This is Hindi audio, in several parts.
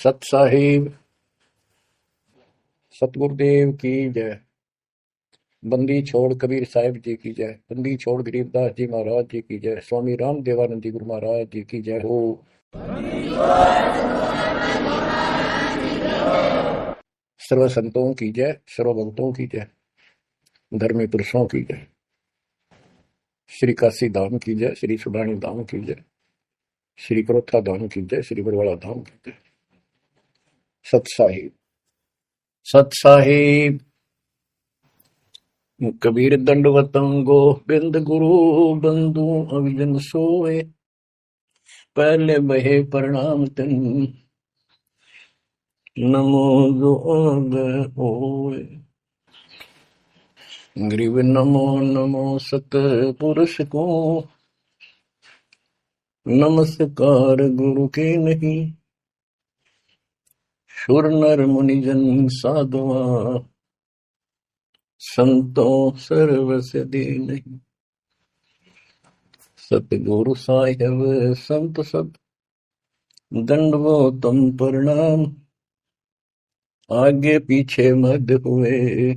सत साहिब सतगुरुदेव की जय। बंदी छोड़ कबीर साहिब जी की जय। बंदी छोड़ गरीबदास जी महाराज जी की जय। स्वामी राम देवानंद जी गुरु महाराज जी की जय हो। सर्व संतों की जय, सर्व भक्तों की जय, धर्मी पुरुषों की जय। श्री काशी धाम की जय, श्री सुडानी धाम की जय, श्री करोथा धाम की जय, श्री बरवाड़ा धाम की जय। सत साहिब सत साहिब कबीर दंडवतम गोबिंद गुरु बंधु अविजन सोए। पहले बहे प्रणाम तिन नमो जोग होए। ग्रीव नमो नमो सत पुरुष को नमस्कार गुरु के नहीं। सुर नर मुनिजन साधुआ संतों सर्वस दे नहीं। सतगुरु साहिब संत सब दंडवो तुम प्रणाम। आगे पीछे मद हुए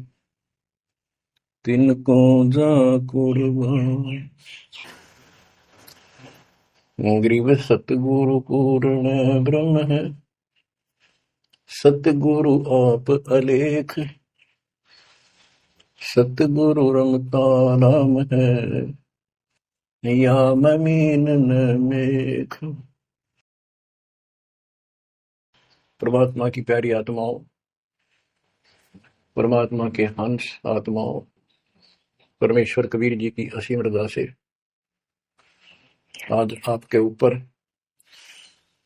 तिनको जा कुर्बान। ग्रीव सतगुरु पूर्ण ब्रह्म है, सतगुरु आप अलेख। सतगुरु रमता नाम है, या ममीन न मेख। परमात्मा की प्यारी आत्माओं, परमात्मा के हंस आत्माओं, परमेश्वर कबीर जी की असीम रजा से आज आपके ऊपर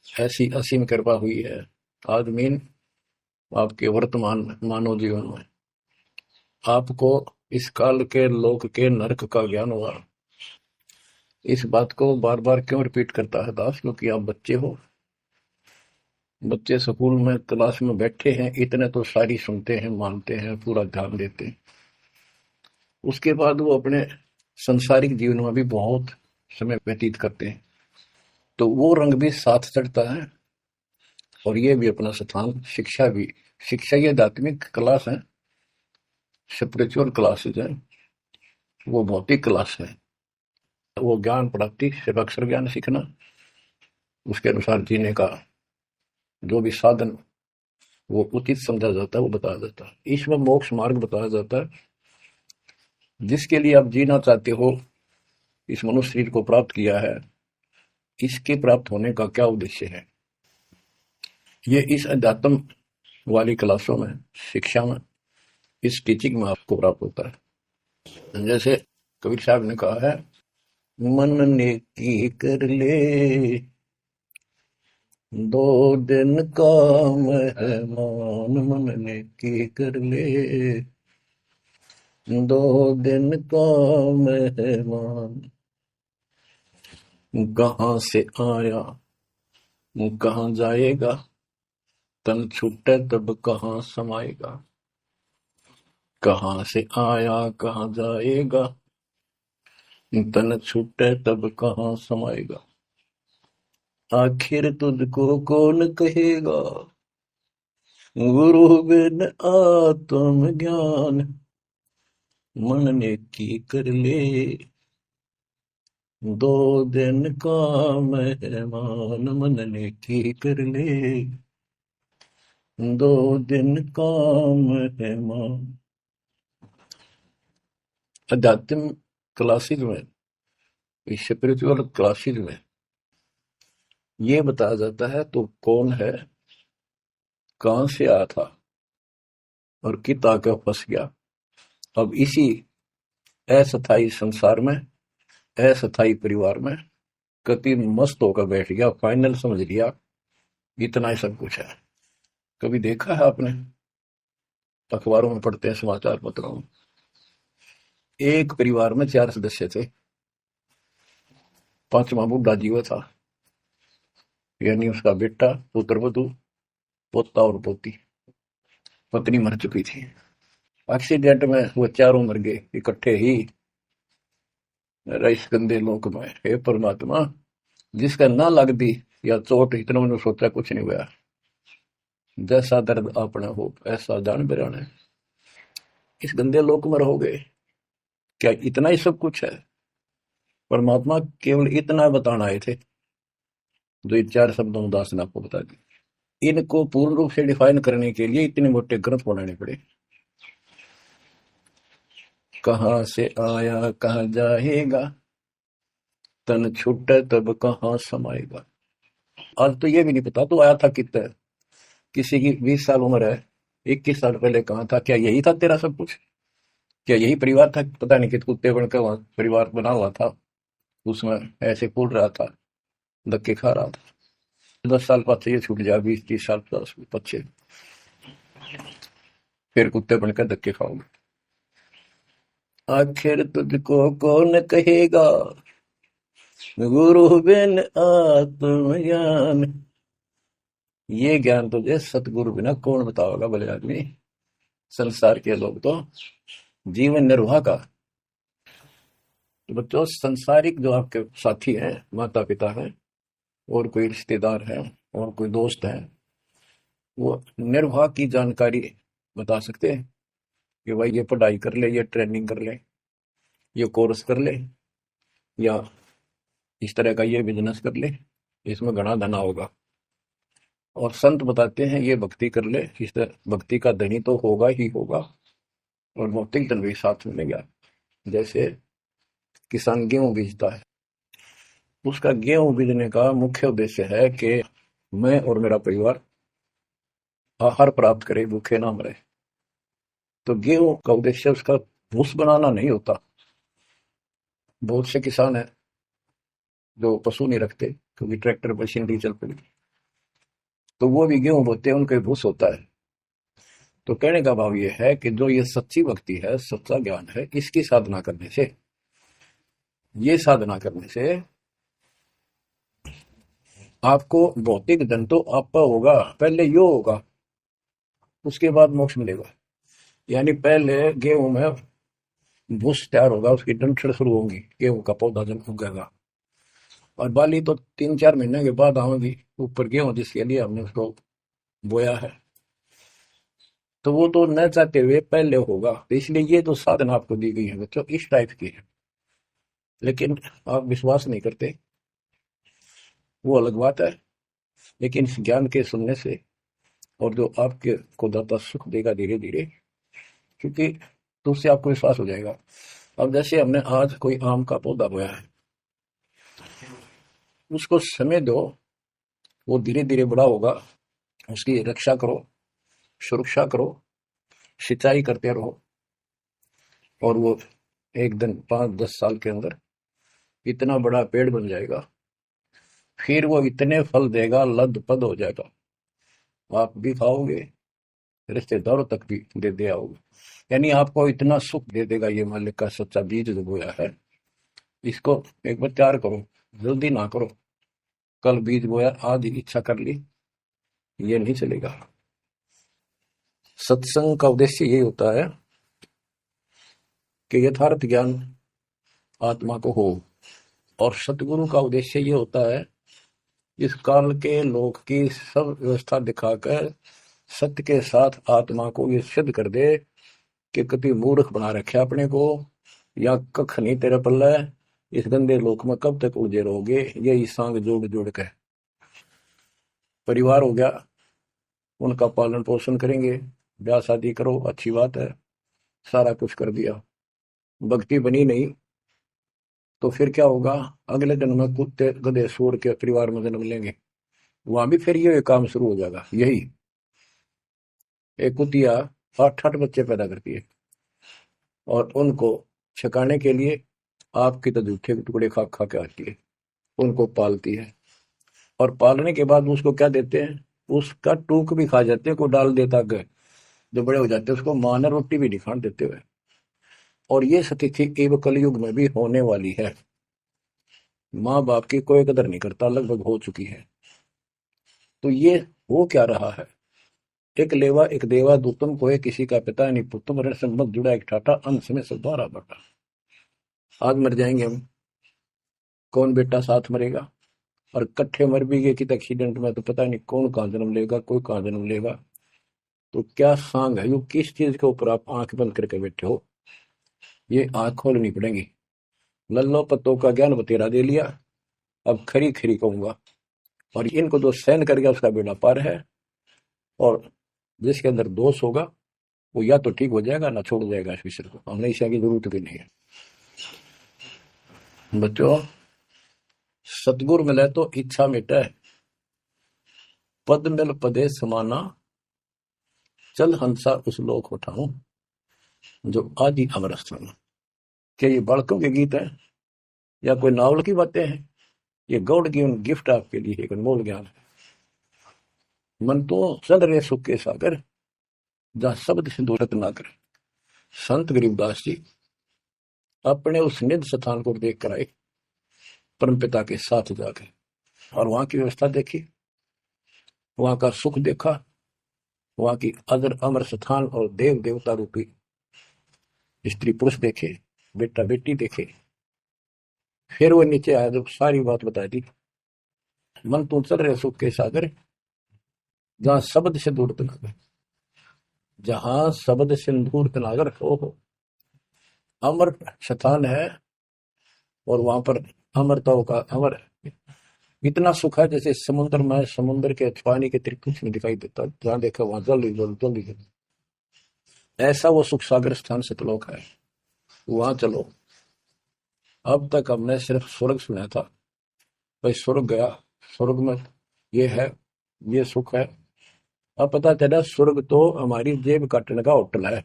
ऐसी असीम कृपा हुई है। आज मीन आपके वर्तमान मानव जीवन में आपको इस काल के लोक के नरक का ज्ञान हुआ। इस बात को बार बार क्यों रिपीट करता है दास? क्योंकि आप बच्चे हो। बच्चे स्कूल में क्लास में बैठे हैं, इतने तो सारी सुनते हैं, मानते हैं, पूरा ध्यान देते हैं। उसके बाद वो अपने संसारिक जीवन में भी बहुत समय व्यतीत करते हैं, तो वो रंग भी साथ चढ़ता है। और ये भी अपना स्थान, शिक्षा भी। शिक्षा ये आध्यात्मिक क्लास है, स्पिरिचुअल क्लासेज है, वो भौतिक क्लास है। वो ज्ञान प्राप्ति सिर्फ अक्षर ज्ञान सीखना, उसके अनुसार जीने का जो भी साधन वो उचित समझा जाता है वो बताया जाता है। ईश्वर मोक्ष मार्ग बताया जाता है, जिसके लिए आप जीना चाहते हो, इस मनुष्य शरीर को प्राप्त किया है, इसके प्राप्त होने का क्या उद्देश्य है, ये इस अध्यात्म वाली क्लासों में, शिक्षा में, इस टीचिंग में आपको प्राप्त होता है। जैसे कबीर साहब ने कहा है, मन नेकी कर ले दो दिन का मेहमान। मन नेकी कर ले दो दिन का मेहमान। कहाँ से आया कहाँ जाएगा, तन छूटे तब कहाँ समाएगा। कहाँ से आया कहाँ जाएगा, तन छूटे तब कहाँ समाएगा। आखिर तुझको कौन कहेगा, गुरु बिन आत्म ज्ञान। मन नेकी कर ले दो दिन का मेहमान। मन नेकी कर ले दो दिन का मेहमान। अध्यात्म क्लासेज में, स्पिरिचुअल क्लासेज में ये बताया जाता है तो कौन है, कहां से आया था और कित आकर फंस गया। अब इसी अस्थायी संसार में, अस्थायी परिवार में कति मस्त होकर बैठ गया, फाइनल समझ लिया इतना ही सब कुछ है। कभी देखा है आपने, अखबारों में पढ़ते हैं, समाचार पत्रों में, एक परिवार में 4 सदस्य थे, 5वां बुढ़ा जीवा था, यानी उसका बेटा, पुत्र वधू, पोता और पोती। पत्नी मर चुकी थी। एक्सीडेंट में वो चारों मर गए इकट्ठे ही इस गंदे लोक में। हे परमात्मा, जिसका ना लग दी या चोट, इतना मैंने सोचा कुछ नहीं हुआ। जैसा दर्द आपने हो ऐसा जान बिराने। इस गंदे लोक में रहोगे, क्या इतना ही सब कुछ है? परमात्मा केवल इतना बताना आए थे, जो इन चार शब्दों में दास ने आपको बता दी। इनको पूर्ण रूप से डिफाइन करने के लिए इतने मोटे ग्रंथ बनाने पड़े। कहाँ से आया कहाँ जाएगा, तन छूटे तब कहाँ समाएगा। आज तो ये भी नहीं पता तो आया था कितना। किसी की 20 साल उम्र है, 21 साल पहले कहाँ था? क्या यही था तेरा सब कुछ? क्या यही परिवार था? पता नहीं कित कुत्ते बनकर वहां परिवार बना हुआ था, उसमें ऐसे फूल रहा था, धक्के खा रहा था। 10 साल पीछे ये छूट जाए, 20 30 साल 50 पीछे, फिर कुत्ते बनकर धक्के खाओगे। आखिर तुझको कौन कहेगा, गुरु बिन आत्मज्ञान। ये ज्ञान तुझे सतगुरु बिना कौन बताओगा भले आदमी। संसार के लोग तो जीवन निर्वाह का। तो बच्चों, संसारिक जो आपके साथी हैं, माता पिता हैं, और कोई रिश्तेदार है, और कोई दोस्त है, वो निर्वाह की जानकारी बता सकते हैं कि भाई ये पढ़ाई कर ले, ये ट्रेनिंग कर ले, ये कोर्स कर ले, या इस तरह का ये बिजनेस कर ले, इसमें घना धना होगा। और संत बताते हैं ये भक्ति कर ले, इस तरह भक्ति का धनी तो होगा ही होगा, और भौतिक धन भी साथ मिलेगा। जैसे किसान गेहूं बीजता है, उसका गेहूं बीजने का मुख्य उद्देश्य है कि मैं और मेरा परिवार आहार प्राप्त करे, भूखे ना मरे। तो गेहूं का उद्देश्य उसका भूस बनाना नहीं होता। बहुत से किसान हैं जो पशु नहीं रखते, क्योंकि ट्रैक्टर मशीनरी चल पड़ी, तो वो भी गेहूं बोते हैं, उनका भूस होता है। तो कहने का भाव ये है कि जो ये सच्ची भक्ति है, सच्चा ज्ञान है, इसकी साधना करने से, ये साधना करने से आपको भौतिक धन तो आपका होगा, पहले यो होगा, उसके बाद मोक्ष मिलेगा। यानी पहले गेहूं में भूस तैयार होगा, उसकी डंठल शुरू होगी, गेहूं का पौधा जब उगेगा, और बाली तो 3 4 महीने के बाद आएगी ऊपर, गेहूं जिसके लिए हमने उसको बोया है। तो वो तो न चाहते हुए पहले होगा। तो इसलिए ये जो साधना आपको दी गई है बच्चों, इस टाइप की है। लेकिन आप विश्वास नहीं करते, वो अलग बात है। लेकिन इस ज्ञान के सुनने से, और जो आपके को दाता सुख देगा धीरे धीरे, क्योंकि तो उससे आपको विश्वास हो जाएगा। अब जैसे हमने आज कोई आम का पौधा बोया है, उसको समय दो, वो धीरे धीरे बड़ा होगा, उसकी रक्षा करो, सुरक्षा करो, सिंचाई करते रहो, और वो एक दिन 5 10 साल के अंदर इतना बड़ा पेड़ बन जाएगा। फिर वो इतने फल देगा, लद पद हो जाएगा, आप भी खाओगे, रिश्तेदारों तक भी दे दे आओगे। यानी आपको इतना सुख दे देगा ये मालिक का सच्चा बीज जो बोया है। इसको एक बार तैयार करो, जल्दी ना करो। कल बीज बोया, आज इच्छा कर ली, ये नहीं चलेगा। सत्संग का उद्देश्य यही होता है कि यथार्थ ज्ञान आत्मा को हो, और सतगुरु का उद्देश्य ये होता है इस काल के लोक की सब व्यवस्था दिखाकर सत्य के साथ आत्मा को ये सिद्ध कर दे कि कभी मूर्ख बना रखे अपने को, या कख नहीं तेरे पल्ले, इस गंदे लोक में कब तक उलझे रहोगे। यही सांग जोड़ जोड़ के परिवार हो गया, उनका पालन पोषण करेंगे, ब्याह शादी करो, अच्छी बात है, सारा कुछ कर दिया, भक्ति बनी नहीं, तो फिर क्या होगा? अगले जन्म में कुत्ते गधे सूअर के परिवार में जन्म लेंगे, वहां भी फिर ये काम शुरू हो जाएगा। यही एक कुतिया 8 8 बच्चे पैदा करती है, और उनको छकाने के लिए आपकी तो जूठे के टुकड़े खा खा के आती है, उनको पालती है, और पालने के बाद उसको क्या देते हैं? उसका टूक भी खा जाते हैं, को डाल देता है, जो बड़े हो जाते हैं उसको मां ने रोटी भी नहीं खाने देते हुए। और ये स्थिति एवं कलयुग में भी होने वाली है। माँ बाप की कोई कदर नहीं करता, लगभग हो चुकी है। तो ये हो क्या रहा है? एक लेवा एक देवा, दूतम कोई किसी का पिता नहीं पुतम, ऋण संबंध जुड़ा एक ठाटा, अंश में सब द्वारा बटा। आज मर जाएंगे हम, कौन बेटा साथ मरेगा? और कट्ठे मर भी गए कि एक्सीडेंट में, तो पता नहीं कौन कहाँ जन्म लेगा, कोई कहाँ जन्म लेगा। तो क्या सांग है, यो किस चीज के ऊपर आप आंख बंद करके बैठे हो? ये आंख खोलनी पड़ेगी। लल्लो पत्तों का ज्ञान बतेरा दे लिया, अब खरी खरी कहूंगा। और इनको जो सहन कर गया उसका बेड़ा पार है। और जिसके अंदर दोष होगा वो या तो ठीक हो जाएगा ना छोड़ जाएगा इस विषय को। हमने इसे की जरूरत भी नहीं है। बच्चों, सतगुरु मिले तो इच्छा मिटे, पद मिल पदे समाना, चल हंसा उस लोक उठाऊं, जो आदि अमर स्थान। क्या ये बालकों के गीत है या कोई नावल की बातें हैं? ये गॉड गिवन गिफ्ट आपके लिए एक अनमोल ज्ञान है। मन तो चल रहे सुख के सागर, जहां शब्द सिंधु रत्नाकर। संत गरीबदास जी अपने उस निज स्थान को देख कर आए, परम पिता के साथ जाकर, और वहां की व्यवस्था देखी, वहां का सुख देखा, वहां की अदर अमर स्थान और देव देवता रूपी स्त्री पुरुष देखे, बेटा बेटी देखे। फिर वो नीचे आया, जब सारी बात बता दी। मन तू चल रहे सुख के सागर, जहां शब्द से दूर तनागर। जहां शब्द सिंदूर तनागर हो, अमर स्थान है। और वहां पर अमरताओं का अमर इतना सुख है, जैसे समुद्र में समुद्र के पानी के अतिरिक्त कुछ नहीं दिखाई देता। जहां देखा वहां जल ही जल, जल ही जल। ऐसा वो सुख सागर स्थान सतलोक है, वहां चलो। अब तक हमने सिर्फ स्वर्ग सुना था, भाई स्वर्ग गया, स्वर्ग में ये है, ये सुख है। अब पता चला स्वर्ग तो हमारी जेब काटने का होटल है।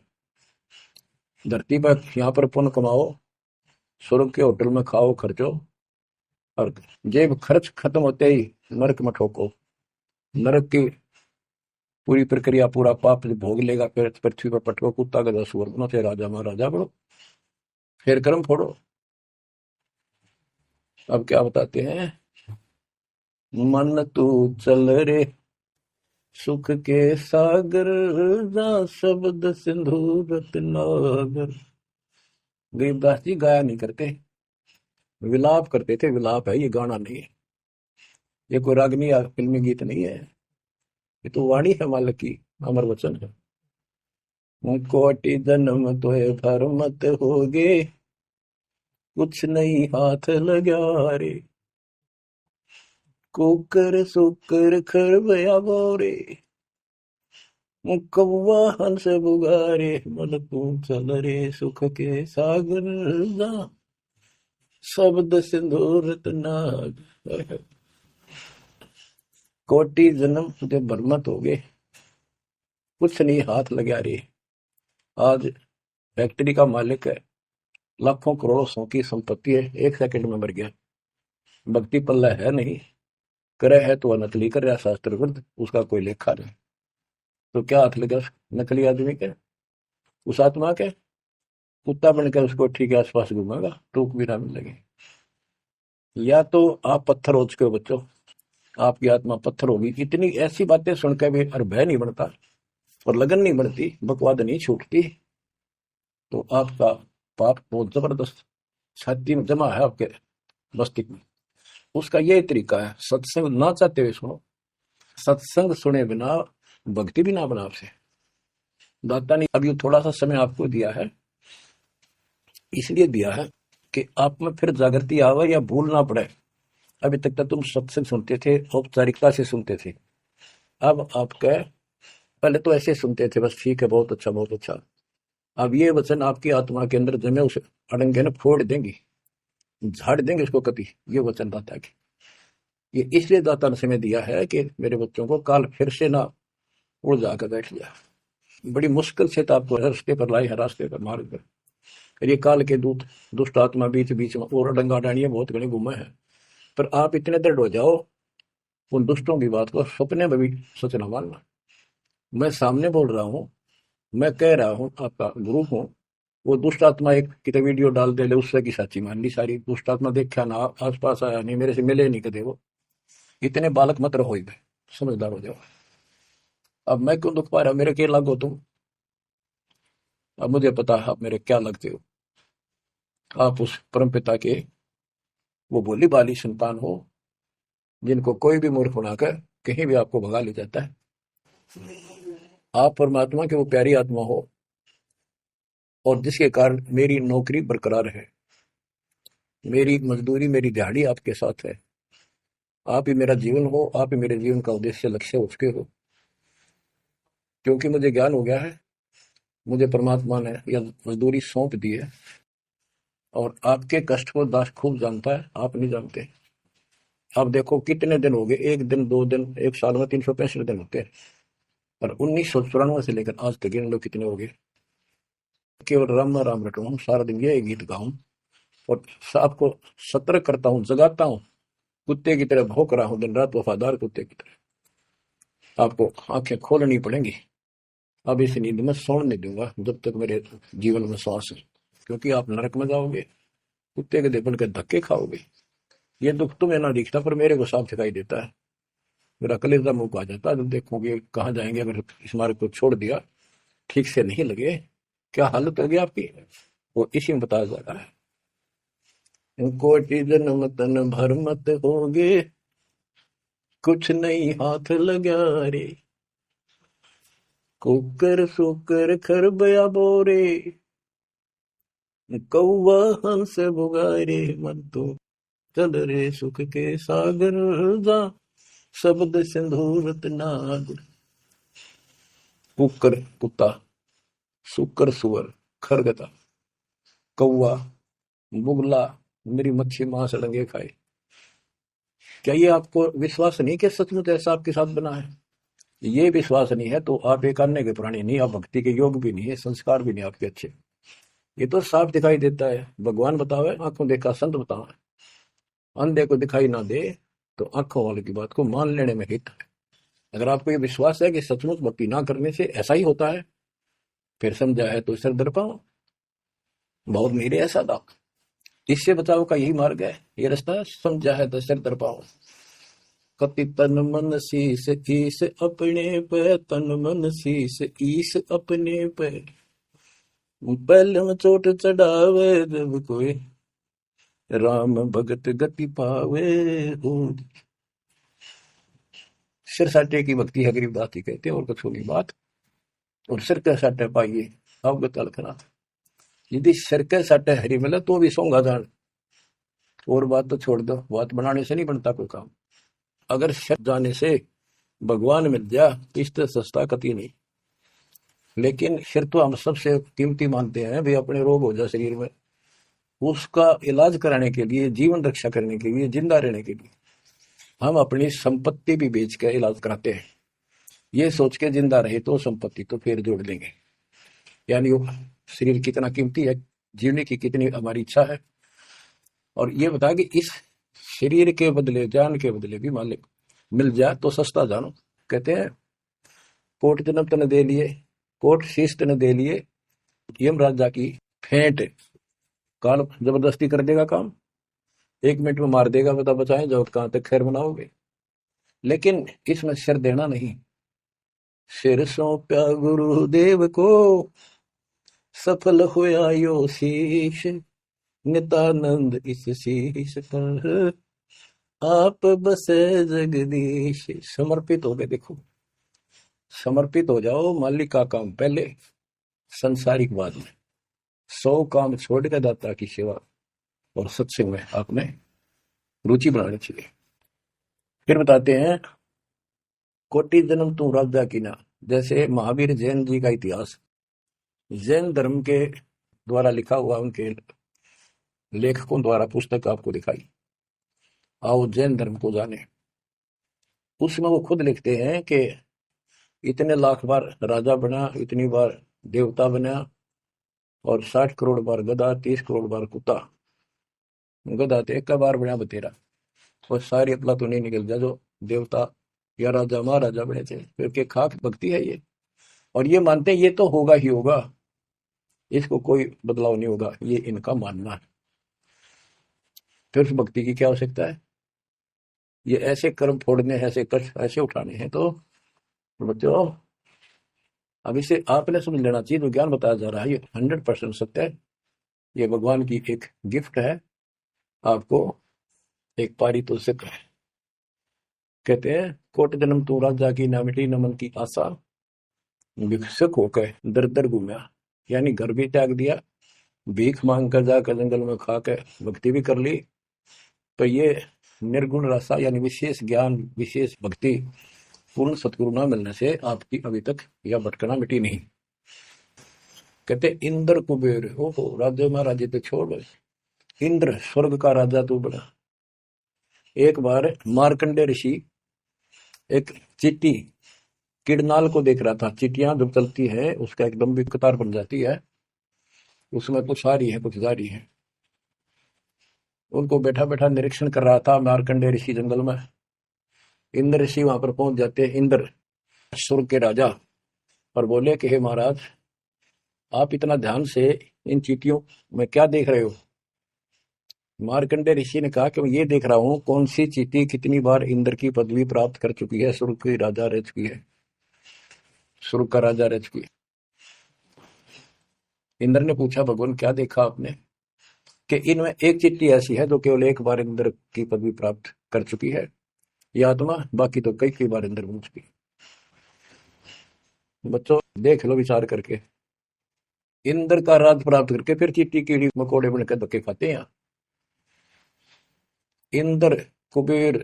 धरती पर यहाँ पर पुण्य कमाओ, स्वर्ग के होटल में खाओ खर्चो, और जेब खर्च खत्म होते ही नरक में ठोको। नरक की पूरी प्रक्रिया, पूरा पाप भोग लेगा, फिर पृथ्वी पर पटको, कुत्ता गधा सुअर बनो, फिर राजा महाराजा बनो, फिर कर्म फोड़ो। अब क्या बताते हैं? मन तू चल रे सुख के सागर, जा शब्द सिंधु रत्नागर। गरीबदास जी गाया नहीं करते, विलाप करते थे। विलाप है, ये गाना नहीं है, ये कोई रागनी या फिल्मी गीत नहीं है। ये तो वाणी है मालिक की, अमर वचन है। कोटि जन्म तोहे भर मत होगे, कुछ नहीं हाथ लगा रे। कुकर सुकर खरबया बोरे, कौवा हंस बुगारे। मन तू चल रे सुख के सागर, जा शब्द सिंधु रत्नागर। कोटि जन्म तुझे भरमत हो गए, कुछ नहीं हाथ लगा रे। आज फैक्ट्री का मालिक है, लाखों करोड़ों सौ की संपत्ति है, एक सेकंड में मर गया। भक्ति पल्ला है नहीं, करे है तो वह नकली कर रहा, शास्त्र विरुद्ध, उसका कोई लेखा नहीं। तो क्या हाथ लगा नकली आदमी के, उस आत्मा के? कुत्ता बनकर उसको ठीक है आसपास घूमेगा, टूक भी ना मिलेगी। या तो आप पत्थर हो चुके हो बच्चों, आपकी आत्मा पत्थर होगी। इतनी ऐसी बातें सुनकर भी और भय नहीं बढ़ता और लगन नहीं बढ़ती, बकवाद नहीं छूटती, तो आपका पाप बहुत जबरदस्त छाती में जमा है आपके मस्तिष्क में। उसका यही तरीका है, सत्संग ना चाहते हुए सुनो। सत्संग सुने बिना भक्ति भी ना बना आपसे। दाता ने अभी थोड़ा सा समय आपको दिया है, इसलिए दिया है कि आप में फिर जागृति आवे या भूल ना पड़े। अभी तक तो तुम सत्संग सुनते थे, औपचारिकता से सुनते थे। अब आपके पहले तो ऐसे सुनते थे, बस ठीक है, बहुत अच्छा बहुत अच्छा। अब ये वचन आपकी आत्मा के अंदर जमे, उसे अड़ंगे ने फोड़ देंगी, झाड़ देंगे उसको कति। ये वचन दाता की, ये इसलिए दाता ने समय दिया है कि मेरे बच्चों को काल फिर से ना उड़ जाकर बैठ जाए। बड़ी मुश्किल से तो आपको रास्ते पर लाए हैं, रास्ते पर मार्ग पर। ये काल के दूत दुष्ट आत्मा बीच बीच में और डंगा डाणिया बहुत घने घूमे हैं, पर आप इतने दृढ़ हो जाओ, उन दुष्टों की बात को सपने में भी सोच ना मानना। मैं सामने बोल रहा हूँ, मैं कह रहा हूँ, आपका गुरु हूँ। वो दुष्ट आत्मा एक कितने वीडियो डाल दे ले, उससे की साची मान ली सारी। दुष्ट आत्मा देखा ना, आस पास आया नहीं, मेरे से मिले नहीं कदे वो। इतने बालक मत रहो, समझदार हो जाओ। अब मैं क्यों दुख पा रहा, मेरे क्या लगो तुम? अब मुझे पता है आप मेरे क्या लगते हो। आप उस परम पिता के वो भोली बाली संतान हो, जिनको कोई भी मूर्ख बनाकर कहीं भी आपको भगा ले जाता है। आप परमात्मा के वो प्यारी आत्मा हो, और जिसके कारण मेरी नौकरी बरकरार है, मेरी मजदूरी, मेरी दिहाड़ी आपके साथ है। आप ही मेरा जीवन हो, आप ही मेरे जीवन का उद्देश्य, लक्ष्य हो चुके हो। क्योंकि मुझे ज्ञान हो गया है, मुझे परमात्मा ने यह मजदूरी सौंप दी है, और आपके कष्ट को दास खूब जानता है, आप नहीं जानते। अब देखो कितने दिन हो गए, एक दिन, 2 दिन, एक साल में 365 दिन होते हैं, और 1994 से लेकर आज तक गिन लो कितने हो गए। केवल राम राम रटू हूँ, सारा दिन यही गीत गाऊं, और आपको सतर्क करता हूँ, जगाता हूँ, कुत्ते की तरह भौंक रहा हूँ दिन रात, वफादार कुत्ते की तरह। आपको आंखें खोलनी पड़ेंगी। अब इस नींद में सोने नहीं दूंगा जब तक मेरे जीवन में सांस है, क्योंकि आप नरक में जाओगे, कुत्ते के देपन के धक्के खाओगे। ये दुख तुम्हें ना दिखता, पर मेरे को साफ दिखाई देता है। मेरा कलेजा मुंह आ जाता है जब देखोगे कहाँ जाएंगे अगर इस मार्ग को छोड़ दिया, ठीक से नहीं लगे, क्या हालत होगी आपकी, वो इसी में बताया जा रहा है। कोटि जन्म तन भर मत होगे, कुछ नहीं हाथ लगा रे, कुकर सुकर खरबया बोरे, कौवा हंस बुगारे, मन तो चल रे सुख के सागर जा, शब्द सिंधूरत नाग। कुकर कुत्ता, सुकर सुअर, खरगता, कौवा, बुगला, मेरी मच्छी मांस अड़ंगे खाए। क्या ये आपको विश्वास नहीं कि सचमुच ऐसा आपके साथ बना है? ये विश्वास नहीं है तो आप एक अन्य के प्राणी नहीं, आप भक्ति के योग भी नहीं है, संस्कार भी नहीं आपके अच्छे। ये तो साफ दिखाई देता है। भगवान बतावे आंखों देखा संत बतावे, अंधे को दिखाई ना दे तो आंखों वाले की बात को मान लेने में हित है। अगर आपको ये विश्वास है कि सचमुच भक्ति ना करने से ऐसा ही होता है, फिर समझा है तो सिर दर पाओ, बहुत मेरे ऐसा था। इससे बचाव का यही मार्ग है, ये रास्ता है, समझा है तो सिर दर पाओ। कति तन मन शीस ईस अपने पे, तन मन शीस ईस अपने पे, पहले में चोट चढ़ावे जब कोई, राम भगत गति पावे हो। सिर साटे की भक्ति है गरीबदास जी कहते हैं, और कुछ होगी बात। और सिर के साटे पाइए आपको तलखना, यदि सिर के साटे हरी मिले तो भी सोंगा जान। और बात तो छोड़ दो, बात बनाने से नहीं बनता कोई काम। अगर सिर जाने से भगवान मिल जा तो इससे सस्ता कति नहीं। लेकिन सिर तो हम सबसे कीमती मानते हैं, भी अपने रोग हो जाए शरीर में, उसका इलाज कराने के लिए, जीवन रक्षा करने के लिए, जिंदा रहने के लिए हम अपनी संपत्ति भी बेच कर इलाज कराते हैं, ये सोच के जिंदा रहे तो संपत्ति तो फिर जोड़ देंगे। यानी वो शरीर कितना कीमती है, जीने की कितनी हमारी इच्छा है। और ये बता कि इस शरीर के बदले, जान के बदले भी मालिक मिल जाए तो सस्ता जानो। कहते हैं कोट जन्म तन दे लिए, कोट शीश तन दे लिए, यम राजा की फेंट, काल जबरदस्ती कर देगा काम, 1 मिनट में मार देगा, बता बचाएं जाओ कहां तक खैर बनाओगे। लेकिन इसमें सिर देना नहीं, सिर सौंप्या गुरुदेव को, सफल हुआ यो शीश, नितानंद इस शीश पर, आप बसे जगदीश। समर्पित हो गए, देखो समर्पित हो जाओ, मालिक का काम पहले, संसारिक बाद में। 100 काम छोड़ के दाता की सेवा और सत्संग में आपने रुचि बनानी चाहिए। फिर बताते हैं कोटि जन्म तू राजा की ना, जैसे महावीर जैन जी का इतिहास जैन धर्म के द्वारा लिखा हुआ, उनके लेखकों द्वारा पुस्तक आपको दिखाई, आओ जैन धर्म को जाने। उसमें वो खुद लिखते हैं कि इतने लाख बार राजा बना, इतनी बार देवता बना, और 60 करोड़ बार गधा, 30 करोड़ बार कुत्ता। गधा तो एक बार बना बतेरा, और सारी अतला तो नहीं निकल जा जो देवता या राजा महाराजा बने थे। क्योंकि खाक भक्ति है ये, और ये मानते हैं ये तो होगा ही होगा, इसको कोई बदलाव नहीं होगा, ये इनका मानना है। फिर उस भक्ति की क्या आवश्यकता है? ये ऐसे कर्म फोड़ने हैं, ऐसे कष्ट ऐसे उठाने हैं, तो बच्चों अब इसे आपने समझ लेना चाहिए। जो ज्ञान बताया जा रहा है ये 100% सत्य है, ये भगवान की एक गिफ्ट है आपको, एक पारितोषिक है। कहते हैं कोट जन्म तू राजा की ना मिटी न मन की आशा, भिक्षुक होकर दर दर घूमया, यानी घर भी त्याग दिया, भीख मांग कर जाकर जंगल में खा के भक्ति भी कर ली। तो ये निर्गुण रसा यानी विशेष ज्ञान विशेष भक्ति पूर्ण सतगुरु न मिलने से आपकी अभी तक यह भटकना मिटी नहीं। कहते इंद्र कुबेर, ओहो राज्य महाराजे तो छोड़ गए, इंद्र स्वर्ग का राजा तू बना। एक बार मार्कंडे ऋषि एक चींटी किड़नाल को देख रहा था। चींटियां जब चलती है उसका एक लंबी कतार बन जाती है, उसमें कुछ आ रही है कुछ जा रही है। उनको बैठा बैठा निरीक्षण कर रहा था मार्कंडे ऋषि जंगल में। इंद्र ऋषि वहां पर पहुंच जाते हैं, इंद्र स्वर्ग के राजा, और बोले कि हे महाराज आप इतना ध्यान से इन चींटियों में क्या देख रहे हो। मार्कंडे ऋषि ने कहा कि मैं ये देख रहा हूं कौन सी चींटी कितनी बार इंद्र की पदवी प्राप्त कर चुकी है, स्वर्ग की राजा रह चुकी है, स्वर्ग का राजा रह चुकी है। इंद्र ने पूछा भगवान क्या देखा आपने, कि इनमें एक चींटी ऐसी है जो केवल एक बार इंद्र की पदवी प्राप्त कर चुकी है, यह आत्मा, बाकी तो कई कई बार इंद्र बन चुकी। बच्चों देख लो विचार करके, इंद्र का राज प्राप्त करके फिर चींटी कीड़ी मकोड़े बनकर धक्के खाते हैं। इंद्र कुबेर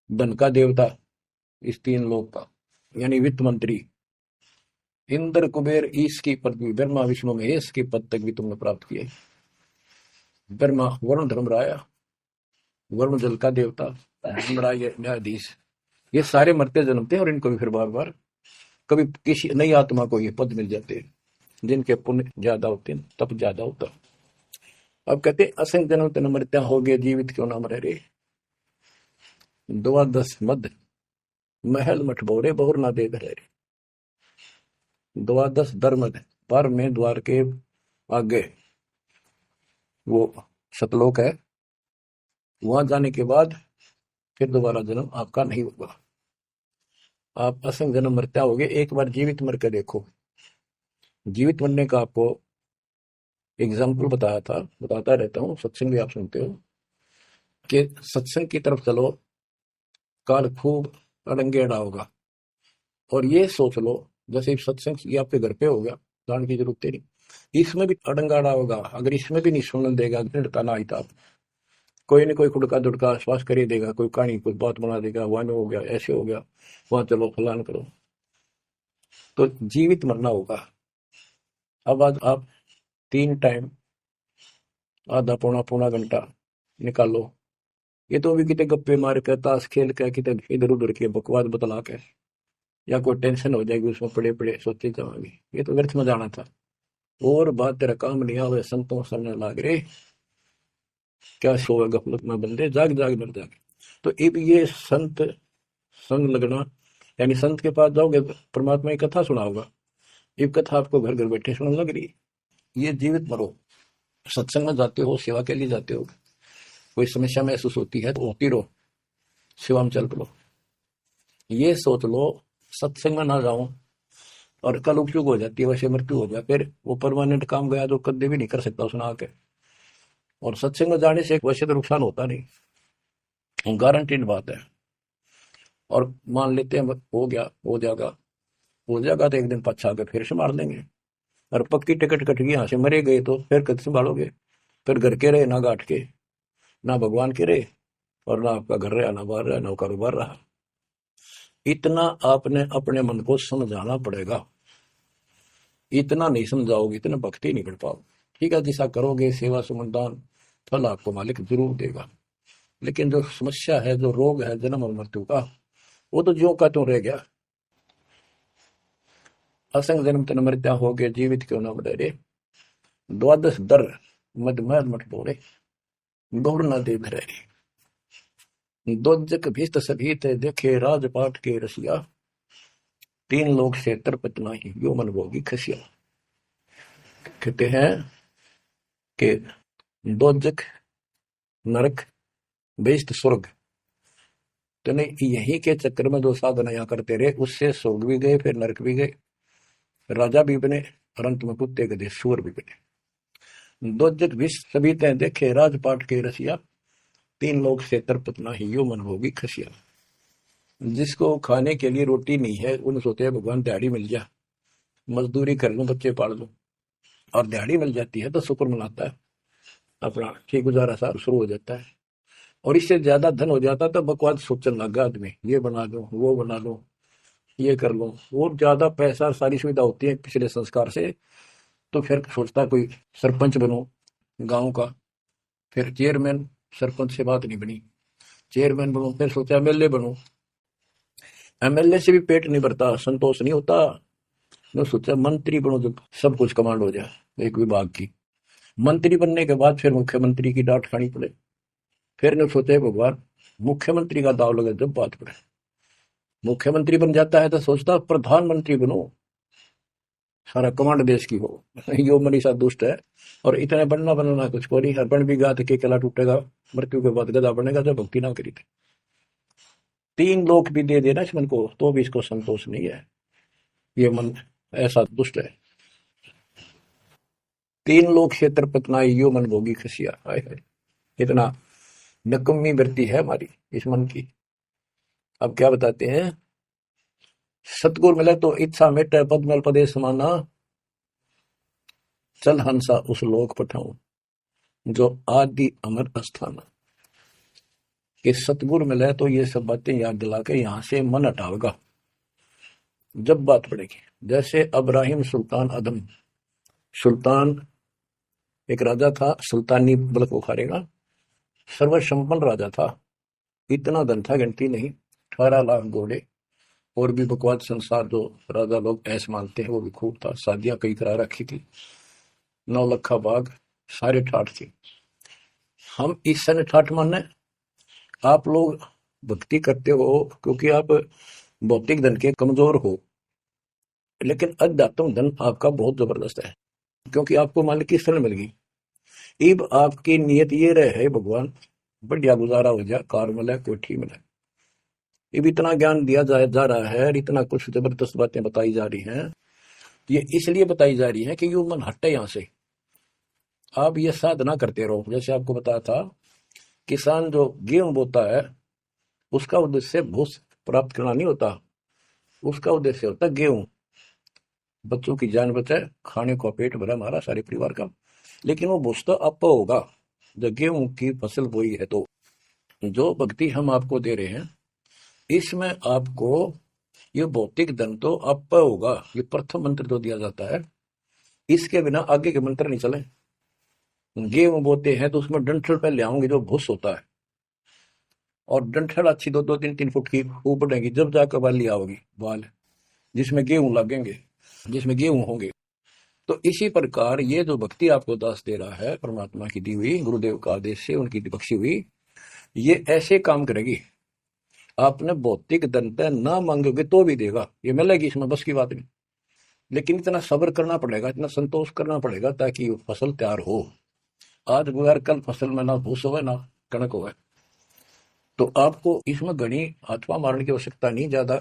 धन का देवता इस तीन लोक का, यानी वित्त मंत्री। इंद्र कुबेर ईश की पदवी, ब्रह्मा विष्णु महेश की पद तक भी तुमने प्राप्त किए। ब्रह्मा वरुण धर्मराय, वरुण जल का देवता, धर्मराय न्यायाधीश, ये सारे मरते जन्मते हैं और इनको भी फिर बार बार कभी किसी नई आत्मा को ये पद मिल जाते हैं जिनके पुण्य ज्यादा होते हैं, तप ज्यादा होता। अब कहते असंख्य जन्म तन मरत्या हो गए, जीवित क्यों ना मरे रे। द्वादश मद महल मठ बोरे बहुर ना दे घरे रे। द्वादश दरमद, पर में द्वार के आगे वो सतलोक है, वहां जाने के बाद फिर दोबारा जन्म आपका नहीं होगा। आप असंख्य जन्म मरत्या हो गए, एक बार जीवित मर के देखो। जीवित मरने का आपको एग्जाम्पल बताया था, बताता रहता हूँ, सत्संग भी आप सुनते हो, कि सत्संग की तरफ चलो काल खूब अड़ंगेड़ा होगा। और ये सोच लो जैसे सत्संग ये आपके घर पे हो गया, जान की जरूरत नहीं, इसमें भी अड़ंगाड़ा होगा। अगर इसमें भी नहीं सुनने देगा, दृढ़ता ना आई, कोई न कोई खुड़का दुड़का श्वास कर ही देगा, कोई कहानी कोई बात बना देगा, वहां हो गया ऐसे हो गया, वहां चलो फलान करो, तो जीवित मरना होगा। अब आज आप 3 टाइम आधा पौना पौना घंटा निकालो, ये तो भी कितने गप्पे मार कर ताश खेल कर कितने इधर उधर के बकवास बतला के, या कोई टेंशन हो जाएगी उसमें पड़े पड़े सोचते जाओगे, ये तो व्यर्थ में जाना था। और बात तेरा काम नहीं आवे, संतों सड़ने लाग रे, क्या सोए गफलत में बंदे, जाग जाग मर जागे। तो अब ये संत संग लगना, यानी संत के पास जाओगे परमात्मा की कथा सुना होगा, ये कथा आपको घर घर बैठे सुनने लग रही। ये जीवित मरो, सत्संग में जाते हो, सेवा के लिए जाते हो, कोई समस्या महसूस होती है तो होती रहो, सेवा में चल पड़ो। ये सोच लो सत्संग में ना जाऊं और कल उपयोग हो जाती है, वैसे मृत्यु हो जाए, फिर वो परमानेंट काम गया जो कभी भी नहीं कर सकता सुना के। और सत्संग में जाने से वैसे तो नुकसान होता नहीं, गारंटीड बात है। और मान लेते हैं हो गया, हो जाएगा, हो जाएगा तो एक दिन पछा के फिर से मार देंगे। और पक्की टिकट कट गई, यहाँ से मरे गए तो फिर कद संभालोगे। फिर घर के रहे ना गांठ के, ना भगवान के रहे, और ना आपका घर रहा, ना बाहर रहा, ना कारोबार रहा। इतना आपने अपने मन को समझाना पड़ेगा, इतना नहीं समझाओगे इतना भक्ति नहीं कर पाओगे। ठीक है, जैसा करोगे सेवा सुमनदान, फल आपको मालिक जरूर देगा, लेकिन जो समस्या है, जो रोग है जन्म और मृत्यु का, वो तो ज्यों का त्यों रह गया। असंग जन्म तन मृत्या हो गए, जीवित क्यों ना मरे रे। द्वादश दर मद महल मठ बोरे बहुर न दे धरे। दोजक भीस्त सभीत देखे राजपाट के रसिया, 3 लोग से तरपत नाही यो मन भोगी खसिया। कहते हैं कि दोजक नरक बेस्ट स्वर्ग, तो नहीं यही के चक्कर में जो साधना यहाँ करते रहे, उससे स्वर्ग भी गए, फिर नरक भी गए, राजा भी बने, और अंत में कुत्ते गधे सूअर भी बने। दोजक विष सभी तय देखे राजपाट के रसिया, 3 लोग से तरपत नाही यो मन भोगी खसिया। जिसको खाने के लिए रोटी नहीं है उन सोचते हैं भगवान दिहाड़ी मिल जा, मजदूरी कर लूं, बच्चे पाल लूं, और दिहाड़ी मिल जाती है तो शुक्र मनाता है, अपना ठीक गुजारा सा शुरू हो जाता है। और इससे ज्यादा धन हो जाता तो बकवास सोचने लगा आदमी, ये बना लूं, वो बना लूं, ये कर लूं। और ज्यादा पैसा सारी सुविधा होती है पिछले संस्कार से, तो फिर सोचता कोई सरपंच बनूं गांव का, फिर चेयरमैन, सरपंच से बात नहीं बनी, चेयरमैन बनूं, फिर सोचा एमएलए बनूं, एमएलए से भी पेट नहीं भरता, संतोष नहीं होता। मैं सोचा मंत्री बनूं, जब सब कुछ कमांड हो जाए एक विभाग की। मंत्री बनने के बाद फिर मुख्यमंत्री की डांट खानी पड़े। फिर ने सोचा भगवान मुख्यमंत्री का दाव लगे जब बात पड़े, मुख्यमंत्री बन जाता है तो सोचता प्रधानमंत्री बनो, सारा कमांड देश की हो। यो मनीषा दुष्ट है, और इतने बनना बनना कुछ को नहीं, हर बन भी गा के केला टूटेगा, मृत्यु के बाद गधा बनेगा जब भक्ति ना करी थी। 3 लोक भी दे देना इस मन को तो भी इसको संतोष नहीं है, ये मन ऐसा दुष्ट है। 3 लोक क्षेत्र पतनाई यो मन भोगी खसिया, हाय हाय, इतना नकम्मी वृत्ति है हमारी इस मन की। अब क्या बताते हैं, सतगुरु मिले तो इच्छा मिटे, पद्मल पदे समाना, चल हंसा उस लोक पठाऊं, जो आदि अमर अस्थान। कि सतगुरु मिले तो ये सब बातें याद दिला के यहाँ से मन हटावेगा जब बात पड़ेगी। जैसे अब्राहिम सुल्तान अदम, सुल्तान एक राजा था, सुल्तानी बल को खारेगा, सर्वसंपन्न राजा था, इतना धन था गिनती नहीं, 18 लाख घोड़े, और भी बकवास संसार जो राजा लोग ऐसे मानते हैं वो भी खूब था, शादियां कई करा रखी थी, 9 लखा बाग, सारे ठाठ थी। हम इस सन ठाठ माने, आप लोग भक्ति करते हो क्योंकि आप भौतिक धन के कमजोर हो, लेकिन अध्यात्म धन आपका बहुत जबरदस्त है, क्योंकि आपको मालिक की शरण मिल गई। अब आपकी नियत ये रहे भगवान बढ़िया गुजारा हो जाए, कार मिले, कोठी मिले। अब इतना ज्ञान दिया जा रहा है, इतना कुछ जबरदस्त बातें बताई जा रही हैं, ये इसलिए बताई जा रही है कि यू मन हटे यहां से। आप ये साधना करते रहो। जैसे आपको बताया था, किसान जो गेहूं बोता है उसका उद्देश्य भूस प्राप्त करना नहीं होता, उसका उद्देश्य होता है गेहूं, बच्चों की जान बचाए, खाने को पेट भरा हमारा सारे परिवार का। लेकिन वो भूस तो आप होगा जब गेहूं की फसल बोई है। तो जो भक्ति हम आपको दे रहे हैं इसमें आपको ये भौतिक धन तो आप होगा, ये प्रथम मंत्र जो दिया जाता है, इसके बिना आगे के मंत्र नहीं चले। गेहूं बोते हैं तो उसमें डंठल पहले आऊंगी जो भूस होता है, और डंठल अच्छी 2-2, 3-3 फुट की खूब बढ़ेगी, जब जाकर बाली आओगी, बाल जिसमें गेहूं लगेंगे, जिसमें गेहूं होंगे। तो इसी प्रकार ये जो भक्ति आपको दास दे रहा है, परमात्मा की दी हुई, गुरुदेव का आदेश से उनकी बख्शी हुई, ये ऐसे काम करेगी। आपने भौतिक धन पे ना मांगोगे तो भी देगा, ये मिलेगी, इसमें बस की बात नहीं। लेकिन इतना सब्र करना पड़ेगा, इतना संतोष करना पड़ेगा ताकि फसल तैयार हो। आज गुजार कल फसल में ना भूस हो ना कणक हो। तो आपको इसमें घनी हाथवा मारने की आवश्यकता नहीं, ज्यादा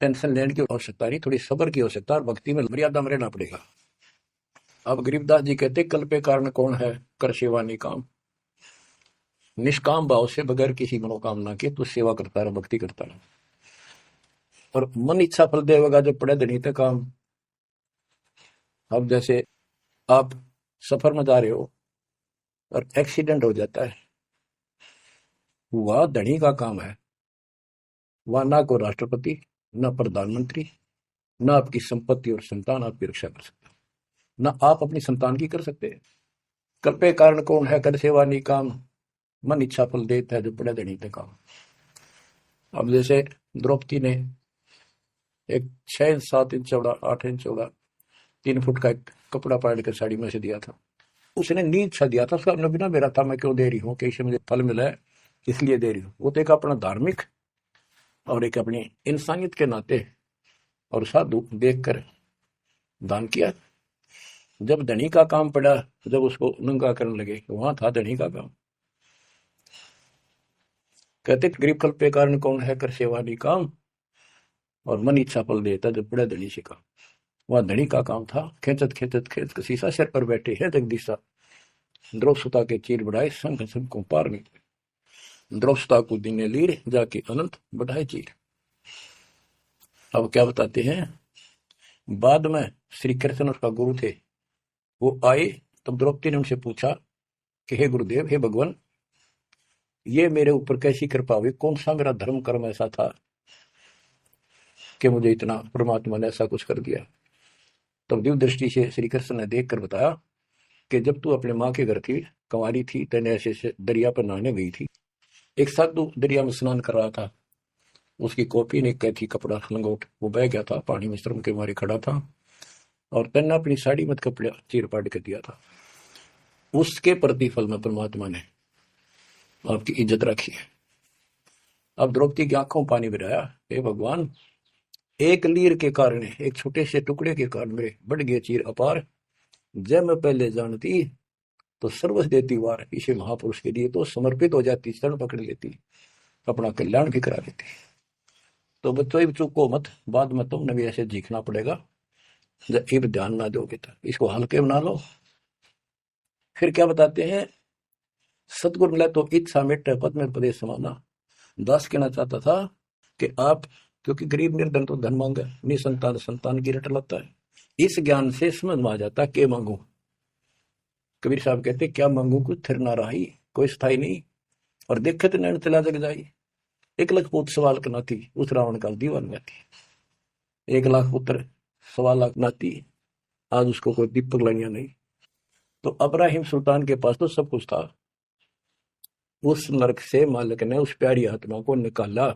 टेंशन लेने की आवश्यकता नहीं, थोड़ी सब्र की आवश्यकता, और भक्ति में मर्यादा में रहना पड़ेगा। अब गरीबदास जी कहते कल पे कारण कौन है, कर सेवा निकाम, निष्काम भाव से बगैर किसी मनोकामना के तू सेवा करता रहे, भक्ति करता रहे, और मन इच्छा फल देगा जब पड़े धनी तक काम। अब जैसे आप सफर में जा रहे हो और एक्सीडेंट हो जाता है, वह धनी का काम है, वह ना को राष्ट्रपति, ना प्रधानमंत्री, ना आपकी संपत्ति और संतान आपकी रक्षा कर सकते, ना आप अपनी संतान की कर सकते। कल पे कारण कौन है, कर सेवा नहीं काम, मन इच्छा फल देता है जो पड़े धनी तक काम। अब जैसे द्रौपदी ने एक 6-7 इंच चौड़ा, 8 इंच चौड़ा, 3 फुट का एक कपड़ा पाड़ कर साड़ी में से दिया था, उसने नी इच्छा दिया था, उसका बिना मेरा था, मैं क्यों दे रही हूँ, कि इससे मुझे फल मिला है इसलिए दे रही हूँ। वो तो एक अपना धार्मिक और एक अपनी इंसानियत के नाते और साधु देखकर दान किया। जब धनी का काम पड़ा, जब उसको नंगा करने लगे, वहां था धनी का काम। कहते गरीब कल पे कारण कौन है, कर सेवा नहीं काम, और मन इच्छा फल देता जब पड़े धनी से काम। वह धनी का काम था, खेचत खेचत खेच शीशा सिर पर बैठे है जगदीशा, द्रौपदा के चीर बढ़ाए संग संग को पार निकले, द्रौपदा को दिने लीर जाके अनंत बढ़ाए चीर। अब क्या बताते हैं, बाद में श्री कृष्ण उसका गुरु थे, वो आए, तब द्रौपदी ने उनसे पूछा कि हे गुरुदेव, हे भगवान, ये मेरे ऊपर कैसी कृपा हुई, कौन सा मेरा धर्म कर्म ऐसा था कि मुझे इतना परमात्मा ने ऐसा कुछ कर दिया। तब दिव्य दृष्टि से श्री कृष्ण ने देख कर बताया कि जब तू अपने माँ के घर थी, कंवारी थी, तेने ऐसे से दरिया पर नहाने गई थी, एक साधु दरिया में स्नान कर रहा था, उसकी कॉपी ने कही थी, कपड़ा लंगोट वो बह गया था, पानी में श्रम के मारे खड़ा था, और तेने अपनी साड़ी मत कपड़ा चीर पाड़ के दिया था। उसके प्रतिफल में परमात्मा ने आपकी इज्जत रखी है। अब द्रौपदी की आंखों में पानी गिराया, हे भगवान, एक लीर के कारण, एक छोटे से टुकड़े के कारण मेरे बढ़ गए चीर अपार, जब मैं पहले जानती तो सर्वस्व देती वार, इसे महापुरुष के लिए तो समर्पित हो जाती, शरण पकड़ लेती, अपना कल्याण भी करा लेती। तो बच्चों चूको मत, बाद में तुमने भी ऐसे जीखना पड़ेगा, जब ये ध्यान ना दोगे तो इसको हल्के बना लो। फिर क्या बताते हैं, सतगुरु मिला तो इच्छा मिट पद में प्रदेश समाना। दास कहना चाहता था कि आप, क्योंकि गरीब निर्धन तो धन मांगे, निसंतान संतान की रट लगता है, इस ज्ञान से समझ में आ जाता के मांगू। कबीर साहब कहते क्या मांगू, कुछ थिर ना रही, कोई स्थाई नहीं, और देखे तो नैन चला जग जाई। 1,00,000 सवाल का नाती, उस रावण का दीवान में थी, 1,00,000 पुत्र 1,25,00,000 नाती, आज उसको कोई दीपक लड़िया नहीं। तो अब्राहिम सुल्तान के पास तो सब कुछ था, उस नरक से मालिक ने उस प्यारी आत्मा को निकाला,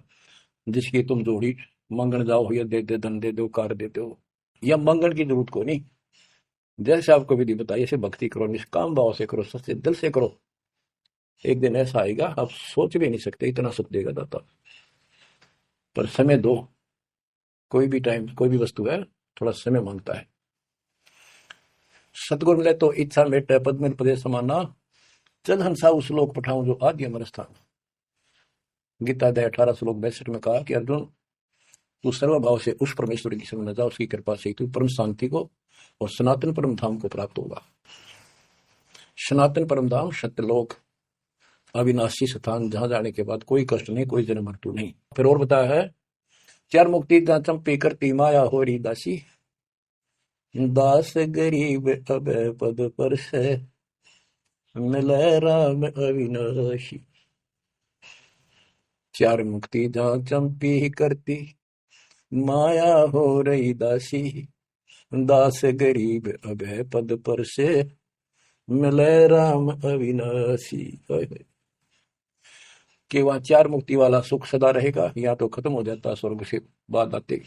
जिसकी तुम जोड़ी मंगन जाओ, या दे दे धन दे दो, कार दे दो, या मंगन की जरूरत को नहीं। जैसे आपको विधि बताइए, ऐसे भक्ति करो, निष्काम भाव से करो, सच्चे दिल से करो, एक दिन ऐसा आएगा आप सोच भी नहीं सकते, इतना सुख देगा दाता। पर समय दो, कोई भी टाइम, कोई भी वस्तु है, थोड़ा समय मांगता है। सतगुरु मिले तो इच्छा मेट पद में प्रदेश समाना, चल हंसा उस लोक पठाऊं जो आदि अमर स्थान। गीता अध्याय 18 श्लोक 62 में कहा कि अर्जुन, तू सर्वभाव से उस परमेश्वर की शरण में जा, उसकी कृपा से तू परम शांति को और सनातन परम धाम को प्राप्त होगा। सनातन परम धाम सत्यलोक, अविनाशी स्थान, जहां जाने के बाद कोई कष्ट नहीं, कोई जन्म मृत्यु नहीं। फिर और बताया है, चार मुक्ति चंपी करती माया हो रही दासी, दास गरीब अब पद पर से मिले राम अविनाशी। चार मुक्ति जहां चंपी करती माया हो रही दासी, दास गरीब अभय पद पर से मिले राम अविनाशी। कि वहां चार मुक्ति वाला सुख सदा रहेगा, या तो खत्म हो जाता स्वर्ग से बाद आते,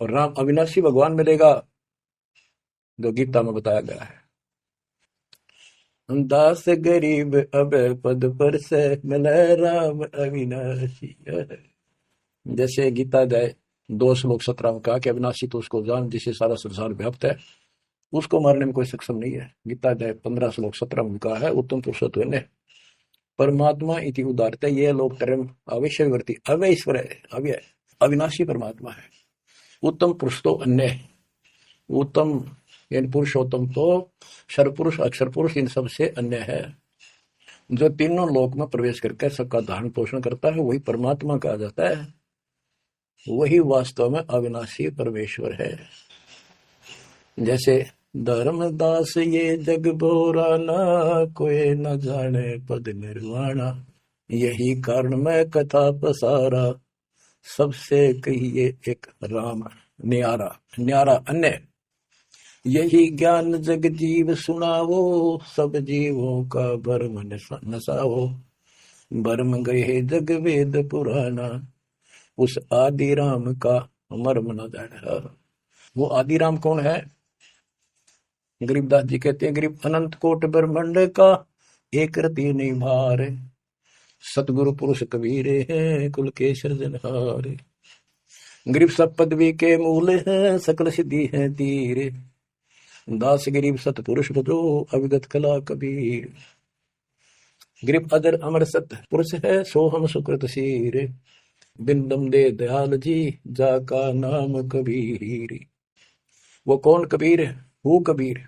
और राम अविनाशी भगवान मिलेगा, जो गीता में बताया गया है। दास गरीब अभय पद पर से मिले राम अविनाशी। जैसे गीता अध्याय 2 श्लोक 17 में कहा कि अविनाशी तो उसको जान जिसे सारा संसार व्याप्त है, उसको मारने में कोई सक्षम नहीं है। गीता अध्याय 15 श्लोक 17 में कहा है, उत्तम पुरुषोत्तम ने परमात्मा इति उदारते ये लोग term अवश्यवर्ती अव्यय ईश्वर है, अव्यय अविनाशी परमात्मा है। उत्तम पुरुष तो अन्य, उत्तम यानी पुरुषोत्तम तो सर्वपुरुष अक्षर पुरुष इन सब से अन्य है। जो तीनों लोक में प्रवेश करके सबका धारण पोषण करता है, वही परमात्मा कहा जाता है, वही वास्तव में अविनाशी परमेश्वर है। जैसे धर्मदास ये जग बोराना, कोई न जाने पद निर्वाणा, यही कारण मैं कथा पसारा, सबसे कहिए एक राम न्यारा। न्यारा अन्य, यही ज्ञान जग जीव सुनावो, सब जीवों का भरम नसावो, भरम गए जग वेद पुराना, उस आदि राम का मर्म न जाना। वो आदि राम कौन है? गरीबदास जी कहते हैं, गरीब अनंत कोट ब्रह्मंड का एक रति नहीं भार, सतगुरु पुरुष कबीरे हैं कुल के सृजनहार। गरीब सब पदवी के मूल है, सकल सिद्धि है तीर, दास गरीब सतपुरुष जो अविगत कला कबीर। गरीब अदर अमर सत पुरुष है, सो हम सुकृत शीर, बिंदम दे दयाल जी जाका नाम कबीर। वो कौन कबीर है? वो कबीर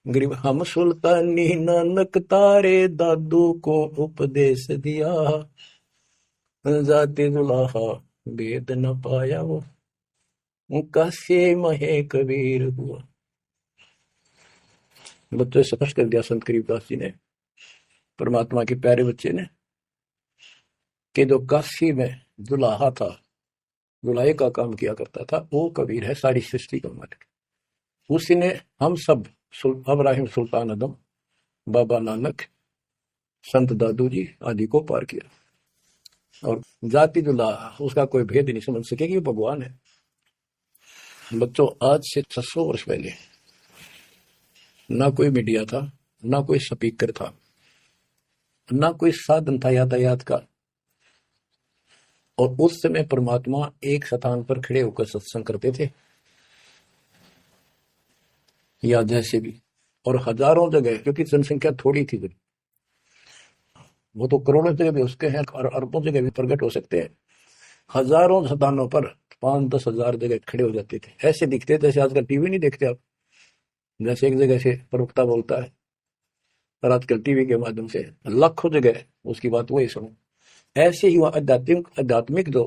गरीब हम सुल्तानी नानक तारे, दादू को उपदेश दिया, जाते दुलाहा वेद न पाया वो कासे महे कबीर हुआ। बच्चों से स्पष्ट कर दिया संत कबीरदास जी ने, परमात्मा के प्यारे बच्चे ने, कि जो काशी में दुल्हा था, दुल्हे का काम किया करता था, वो कबीर है, सारी सृष्टि का मालिक। उसी ने हम सब इब्राहिम सुल्तान आदम, बाबा नानक, संत दादू जी आदि को पार किया। और जाति दुल्हा उसका कोई भेद नहीं समझ सके कि भगवान है। बच्चों, आज से 600 वर्ष पहले ना कोई मीडिया था, ना कोई स्पीकर था, ना कोई साधन था यातायात का, और उस समय परमात्मा एक स्थान पर खड़े होकर सत्संग करते थे, या जैसे भी, और हजारों जगह, क्योंकि जनसंख्या थोड़ी थी, वो तो करोड़ों जगह भी उसके हैं और अरबों जगह भी प्रकट हो सकते हैं। हजारों स्थानों पर 5-10 हजार जगह खड़े हो जाते थे, ऐसे दिखते जैसे आजकल टीवी नहीं देखते आप, जैसे एक जगह से प्रवक्ता बोलता है और आजकल टीवी के माध्यम से लाखों जगह उसकी बात वही सुनो। ऐसे ही वह आध्यात्मिक जो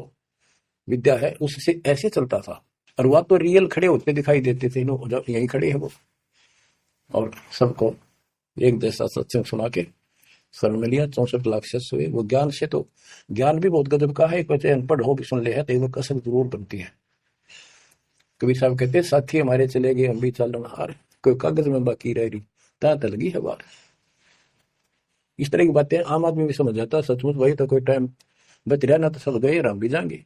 विद्या है उससे ऐसे चलता था, और वह तो रियल खड़े होते दिखाई देते थे, यही खड़े हैं वो, और सबको एक जैसा सत्संग सुना के शरण में लिया। 64 लाख शिष्य हुए। वो ज्ञान से तो, ज्ञान भी बहुत गजब का है, एक बच्चे अनपढ़ हो भी सुन ले है तो वो कसक जरूर बनती है। कबीर साहब कहते साथी हमारे चले गए हम भी चलन हार, कोई कागज में बाकी रह रही ता लगी है बार। इस तरह की बातें आम आदमी भी समझ जाता है, सचमुच भाई तो कोई टाइम बच रहा ना, तो सब गए हम भी जाएंगे।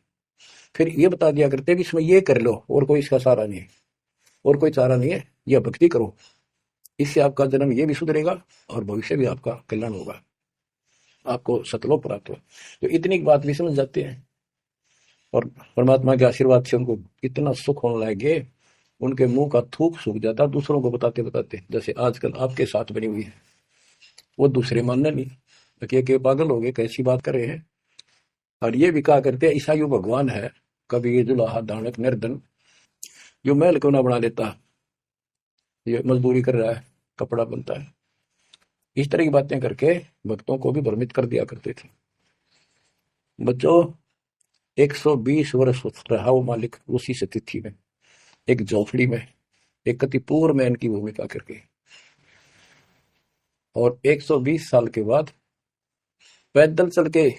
फिर ये बता दिया करते कि इसमें ये कर लो और कोई इसका सहारा नहीं है, और कोई चारा नहीं है, यह भक्ति करो, इससे आपका जन्म ये भी सुधरेगा और भविष्य भी आपका कल्याण होगा, आपको सतलोक प्राप्त हो। तो इतनी बात भी समझ जाते हैं, और परमात्मा के आशीर्वाद से उनको इतना सुख होने लगे, उनके मुंह का थूक सूख जाता दूसरों को बताते बताते, जैसे आजकल आपके साथ बनी हुई है। वो दूसरे मानने नहीं कि पागल हो गए, कैसी बात कर रहे हैं। और ये भी कहा करते हैं ईसाई भगवान है, कभी दुल्हा दानक निर्धन, जो महल क्यों ना बना लेता, ये मजदूरी कर रहा है, कपड़ा बनता है। इस तरह की बातें करके भक्तों को भी भ्रमित कर दिया करते थे। बच्चों, 120 वर्ष रहा वो मालिक उसी से तिथि में, एक झोपड़ी में, एक कतिपूर में इनकी भूमिका करके, और 120 साल के बाद पैदल चल के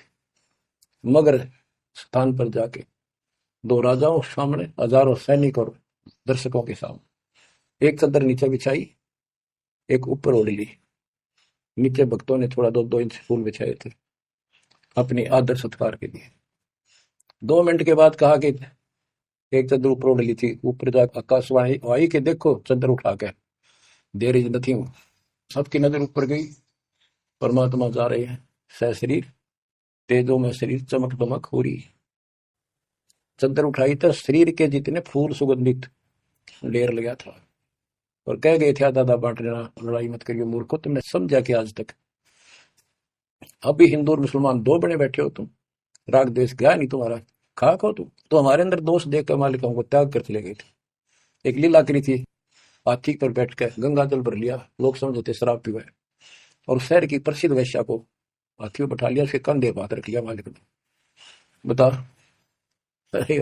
मगर स्थान पर जाके, दो राजाओं सामने, हजारों सैनिक और दर्शकों के सामने, एक चादर नीचे बिछाई, एक ऊपर ओढ़ ली, नीचे भक्तों ने थोड़ा 2-2 इंच फूल बिछाए थे अपनी आदर सत्कार के लिए। 2 मिनट के बाद कहा कि एक चादर ऊपर ओढ़ ली थी, ऊपर जाकर आकाशवाणी आई कि देखो चादर उठा के, देर इज नथिंग। सबकी नजर ऊपर गई, परमात्मा जा रहे हैं सशरीर, तेजो में शरीर चमक दमक हो रही। चादर उठाई तो शरीर के जितने फूल सुगंधित लेर लगा था, और कह गए थे दादा बांट लेना, लड़ाई मत करिए मूर्खो, तुमने समझा कि आज तक अभी हिंदू और मुसलमान दो बने बैठे हो, तुम राग द्वेष गया नहीं तुम्हारा, खाक हो तुम तो हमारे अंदर दोष देख कर मालिक हमको त्याग कर चले गए थे। एक लीला करी थी, हाथी पर बैठ कर गंगा जल भर लिया, लोग समझते थे शराब पीवा, और शहर की प्रसिद्ध वैश्या को हाथी में बैठा लिया, उसके कंधे पर हाथ रख लिया मालिक ने। बता, अरे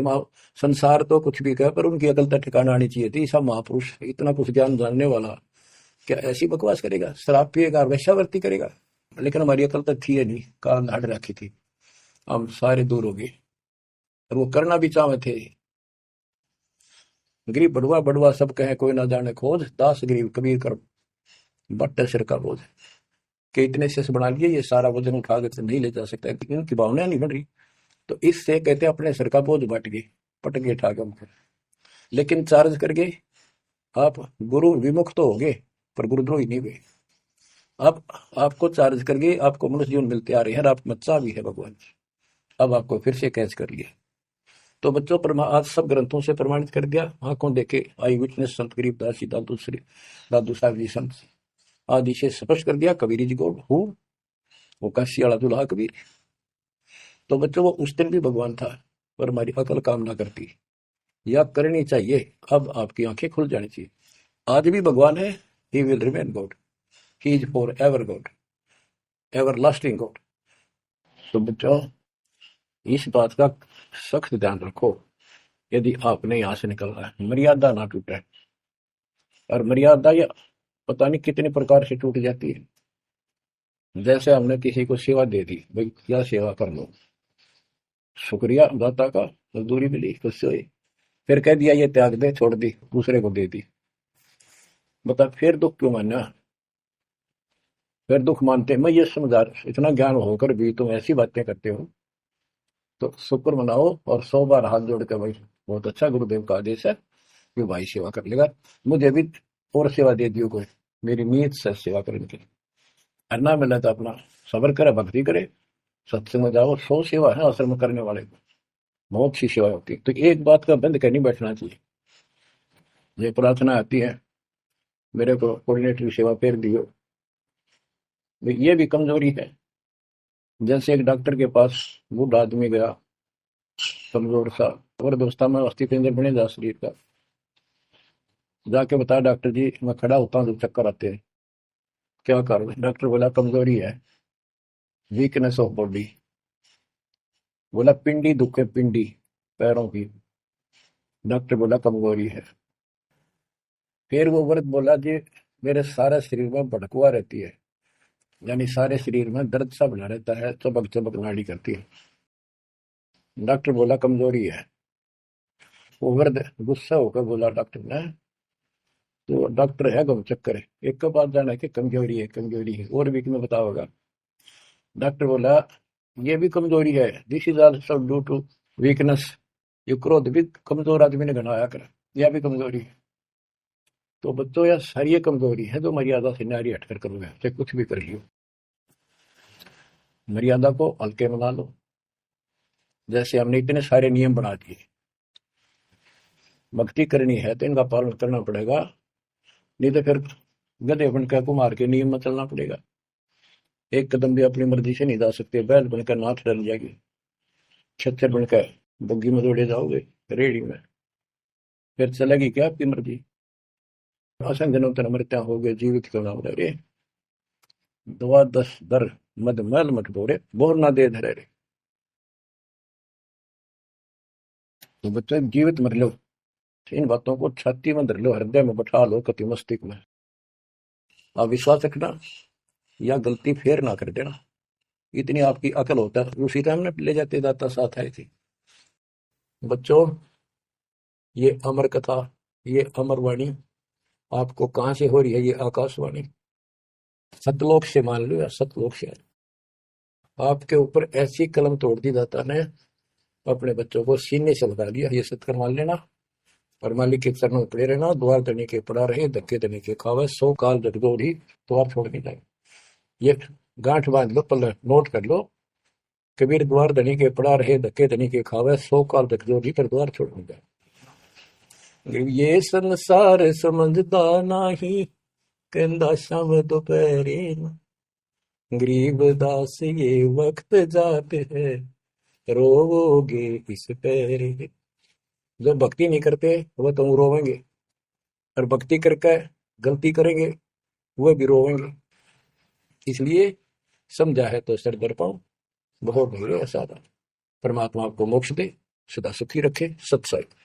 संसार तो कुछ भी कहे पर उनकी अकल तक ठिकाना आनी चाहिए थी। सब महापुरुष इतना कुछ ज्ञान जानने वाला क्या ऐसी बकवास करेगा, शराब पिएगा, वैश्यावर्ती करेगा। लेकिन हमारी अकल तक थी नहीं, कान हट रखी थी, हम सारे दूर हो गए, और वो करना भी चाहे थे। गरीब बड़ुआ बड़ुआ सब कहे कोई ना जाने खोज, दास गरीब कबीर कर बट्टे सिर का बोझ, कि इतने से बना लिए, ये सारा वजन उठा के नहीं ले जा सकता, इनकी भावना नहीं बन रही। तो इससे कहते अपने सिर का बोझ बट गए, पट गए उठा के हमको। लेकिन चार्ज करके आप गुरु विमुख तो हो गए, पर गुरुद्रोही नहीं हुए। अब आपको चार्ज करके आपको मनुष्य जीवन मिलते आ रहे हैं, आप मच्चा भी है भगवान, अब आपको फिर से कैच कर लिया। तो बच्चों, आज सब ग्रंथों से प्रमाणित कर दिया, आंखों देखे आई विटनेस संत गरीबदास जी, दादू साहब जी संत आदि से स्पष्ट कर दिया, कबीर जी को हूँ वो काशी वाला दुल्हा कबीर। तो बच्चों, वो उस दिन भी भगवान था, पर हमारी अकल काम ना करती, या करनी चाहिए। अब आपकी आंखें खुल जानी चाहिए, आज भी भगवान है, he will remain God, he is for ever God, ever lasting God. तो बच्चों, इस बात का सख्त ध्यान रखो। यदि आपने यहाँ से निकलना है, मर्यादा ना टूटे। और मर्यादा या पता नहीं कितने प्रकार से टूट जाती है। जैसे हमने किसी को सेवा दे दी, भाई क्या सेवा कर लो, शुक्रिया दाता का, मजदूरी मिली, खुश हुई। फिर कह दिया ये त्याग दे, छोड़ दी, दूसरे को दे दी। बता फिर दुख क्यों मानना? फिर दुख मानते मैं ये समझा, इतना ज्ञान होकर भी तुम ऐसी बातें करते हो, तो शुक्र मनाओ और 100 बार हाथ जोड़ कर भाई बहुत अच्छा, गुरुदेव का आदेश है कि भाई सेवा कर लेगा, मुझे भी और सेवा दे दियो कोई, मेरी नीयत से सेवा करने की। अन्ना मिला तो अपना सबर करे, भक्ति करे, सत्संग में जाओ। 100 सेवा है आश्रम में करने वाले को, बहुत सी सेवा होती है। तो एक बात का बंद कर नहीं बैठना चाहिए। ये प्रार्थना आती है, मेरे को कोऑर्डिनेटर सेवा फेर दियो, ये भी कमजोरी है। जैसे एक डॉक्टर के पास बूढ़ा आदमी गया, कमजोर सा, और दोस्ता में अस्थि केंद्र बने जा शरीर का, जाके बताया डॉक्टर जी मैं खड़ा होता हूँ तो चक्कर आते हैं, क्या कारण? डॉक्टर बोला कमजोरी है, वीकनेस ऑफ बॉडी। बोला पिंडी दुखे, पिंडी पैरों की। डॉक्टर बोला कमजोरी है। फिर वो व्रत बोला जी मेरे सारे शरीर में भड़कुआ रहती है, यानी सारे शरीर में दर्द सा बना रहता है, चबक चबक नाड़ी करती है। डॉक्टर बोला कमजोरी है। वो वृद्ध गुस्सा होकर बोला डॉक्टर ने, तो डॉक्टर है गम चक्कर है, एक का बात जाना है कि कमजोरी है, कमजोरी है, और भी तुम्हें बताओ होगा। डॉक्टर बोला ये भी कमजोरी है, this is also due to weakness. ये क्रोध भी कमजोर आदमी ने घनाया कर, यह भी कमजोरी है। तो बच्चों यह सारी ये कमजोरी है जो मर्यादा से नारी हटकर करोगे, चाहे कुछ भी कर लियो। मर्यादा को हल्के बना लो। जैसे हमने इतने सारे नियम बना दिए, भक्ति करनी है तो इनका पालन करना पड़ेगा, नहीं तो फिर गधे बनकर कुमार के नियम में चलना पड़ेगा। एक कदम भी अपनी मर्जी से नहीं जा सकते, बैल बनकर नाथ डल जाएगी, छच्चर बनकर बग्गी में दौड़े जाओगे रेडी में, फिर चलेगी क्या आपकी मर्जी? असंगनों तर मृत्या हो गए, जीवित क्यों ना हो रे, दवा दस दर मद मैल मत बोरे, बोर ना दे धरे रे। तो बच्चे जीवित मर लो, इन बातों को छाती में धर लो, हृदय में बैठा लो, कति मस्तिष्क में। आप विश्वास रखना, या गलती फेर ना कर देना, इतनी आपकी अकल होता है। उसी टाइम ने ले जाते दाता साथ आए थे। बच्चों ये अमर कथा, ये अमर वाणी आपको कहां से हो रही है? ये आकाशवाणी सतलोक से मान लो, या सतलोक से। आपके ऊपर ऐसी कलम तोड़ दी दाता ने, अपने बच्चों को सीने से लगा दिया, ये सत्कर मान लेना। और मालिक के चरणों में पड़े रहना, द्वार धनी के पड़ा रहे, धक्के धनी के खावे, 100 काल जगदोरी द्वार छोड़ नहीं जाए। ये गांठ बांध लो, पल्ले नोट कर लो, कबीर द्वार धनी के पड़ा रहे, धक्के धनी के खावे, 100 काल जगदोरी पर द्वार छोड़ नहीं जाए। ये संसार समझदा नाही, कहंदा शाम दोपहरे, गरीब दास ये वक्त जाते है, रोवोगे इस पैरे। जो भक्ति नहीं करते वो तुम रोवेंगे, और भक्ति करके गलती करेंगे वो भी रोवेंगे। इसलिए समझा है तो सर दर पाओ, बहुत भले सादा। परमात्मा आपको मोक्ष दे, सदा सुखी रखे। सत्संग।